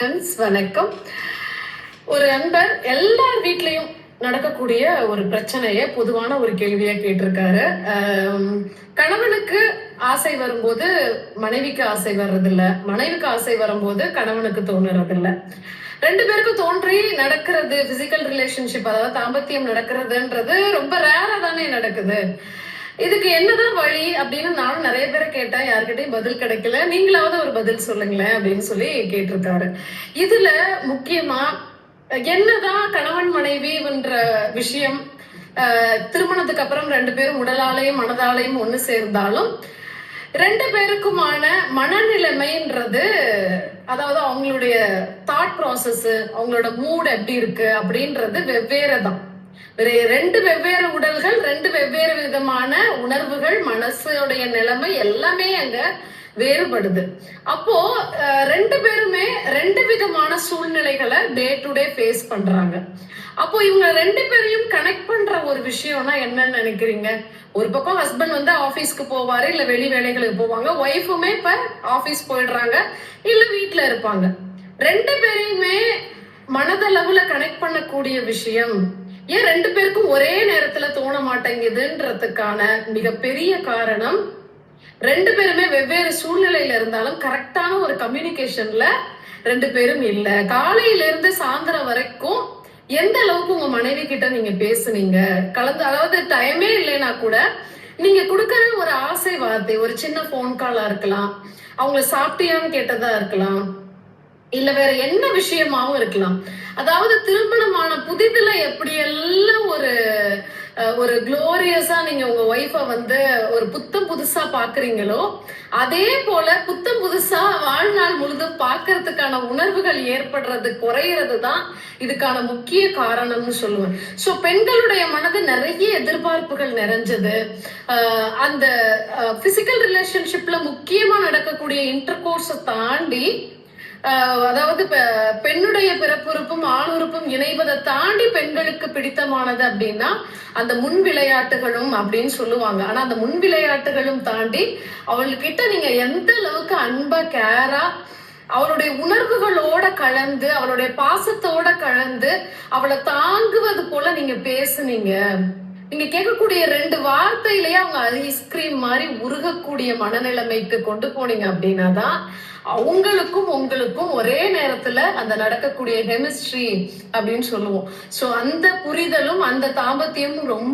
Friends வணக்கம். ஒரு நண்பர் எல்லார் வீட்லயும் நடக்கக்கூடிய ஒரு பிரச்சனைய பொதுவான ஒரு கேள்வியா கேட்டிருக்காரு. கணவனுக்கு ஆசை வரும்போது மனைவிக்கு ஆசை வர்றதில்ல, மனைவிக்கு ஆசை வரும்போது கணவனுக்கு தோணுறதில்ல. ரெண்டு பேருக்கும் தோன்றி நடக்கிறது பிசிக்கல் ரிலேஷன்ஷிப், அதாவது தாம்பத்தியம் நடக்கிறதுன்றது ரொம்ப ரேரா தானே நடக்குது. இதுக்கு என்னதான் வழி அப்படின்னு நானும் நிறைய பேரை கேட்டேன், யாருக்கிட்டையும் பதில் கிடைக்கல. நீங்களாவது ஒரு பதில் சொல்லுங்களேன் அப்படின்னு சொல்லி கேட்டிருக்காரு. இதுல முக்கியமா என்னதான் கணவன் மனைவின்ற விஷயம் திருமணத்துக்கு அப்புறம் ரெண்டு பேரும் உடலாலையும் மனதாலையும் ஒண்ணு சேர்ந்தாலும் ரெண்டு பேருக்குமான மனநிலைமைன்றது, அதாவது அவங்களுடைய தாட் ப்ராசஸ், அவங்களோட மூட் எப்படி இருக்கு அப்படின்றது வெவ்வேறு தான். ரெண்டு வெவ்வேறு உடல்கள், ரெண்டு வெவ்வேறு விதமான உணர்வுகள், மனசுடைய நிலைமை எல்லாமே அங்க வேறுபடுது. அப்போ ரெண்டு பேருமே ரெண்டு விதமான சூழ்நிலைகளை டே டு டே ஃபேஸ் பண்றாங்க. அப்போ இவங்க ரெண்டு பேரையும் கனெக்ட் பண்ற ஒரு விஷயம்னா என்னன்னு நினைக்கிறீங்க? ஒரு பக்கம் ஹஸ்பண்ட் வந்து ஆபீஸ்க்கு போவாரு, இல்ல வெளி வேலைகளுக்கு போவாங்க. ஒய்ஃபுமே இப்ப ஆபீஸ் போயிடுறாங்க, இல்ல வீட்டுல இருப்பாங்க. ரெண்டு பேரையுமே மனதளவுல கனெக்ட் பண்ணக்கூடிய விஷயம் ஏன் ரெண்டு பேருக்கும் ஒரே நேரத்துல தோண மாட்டேங்குதுன்றதுக்கான மிகப்பெரிய காரணம், ரெண்டு பேருமே வெவ்வேறு சூழ்நிலையில இருந்தாலும் கரெக்டான ஒரு கம்யூனிகேஷன்ல ரெண்டு பேரும் இல்ல. காலையில இருந்து சாயந்தரம் வரைக்கும் எந்த அளவுக்கு உங்க மனைவி கிட்ட நீங்க பேசுனீங்க, அதாவது டைமே இல்லைன்னா கூட நீங்க கொடுக்கற ஒரு ஆசை வார்த்தை, ஒரு சின்ன போன் காலா இருக்கலாம், அவங்கள சாப்பிட்டியான்னு கேட்டதா இருக்கலாம், இல்ல வேற என்ன விஷயமாவும் இருக்கலாம். அதாவது திருமணமான புதிதுல எப்படி எல்லாம் ஒரு குளோரியஸா நீங்க உங்க ஒய்ஃப வந்து ஒரு புத்தம் புதுசா பாக்குறீங்களோ, அதே போல புத்தம் புதுசா வாழ்நாள் முழுதும் பாக்குறதுக்கான உணர்வுகள் ஏற்படுறது குறையிறது தான் இதுக்கான முக்கிய காரணம்னு சொல்லுவேன். சோ பெண்களுடைய மனது நிறைய எதிர்பார்ப்புகள் நிறைஞ்சது. அந்த பிசிக்கல் ரிலேஷன்ஷிப்ல முக்கியமா நடக்கக்கூடிய இன்டர் கோர்ஸை தாண்டி, அதாவது பெண்ணுடைய பிறப்புறுப்பும் ஆணுறுப்பும் இணைவதை தாண்டி பெண்களுக்கு பிடித்தமானது அப்படின்னா அந்த முன் விளையாட்டுகளும் அப்படின்னு சொல்லுவாங்க. ஆனா அந்த முன் விளையாட்டுகளும் தாண்டி அவள்கிட்ட நீங்க எந்த அளவுக்கு அன்பா கேரா அவளுடைய உணர்வுகளோட கலந்து, அவளுடைய பாசத்தோட கலந்து அவளை தாங்குவது போல நீங்க பேசுனீங்க, நீங்க கேட்கக்கூடிய ரெண்டு வார்த்தையிலேயே அவங்க ஐஸ்கிரீம் மாதிரி உருகக்கூடிய மனநிலைமைக்கு கொண்டு போனீங்க அப்படின்னா தான் அவங்களுக்கும் உங்களுக்கும் ஒரே நேரத்துல அந்த நடக்கக்கூடிய கெமிஸ்ட்ரி அப்படின்னு சொல்லுவோம். சோ அந்த புரிதலும் அந்த தாம்பத்தியமும் ரொம்ப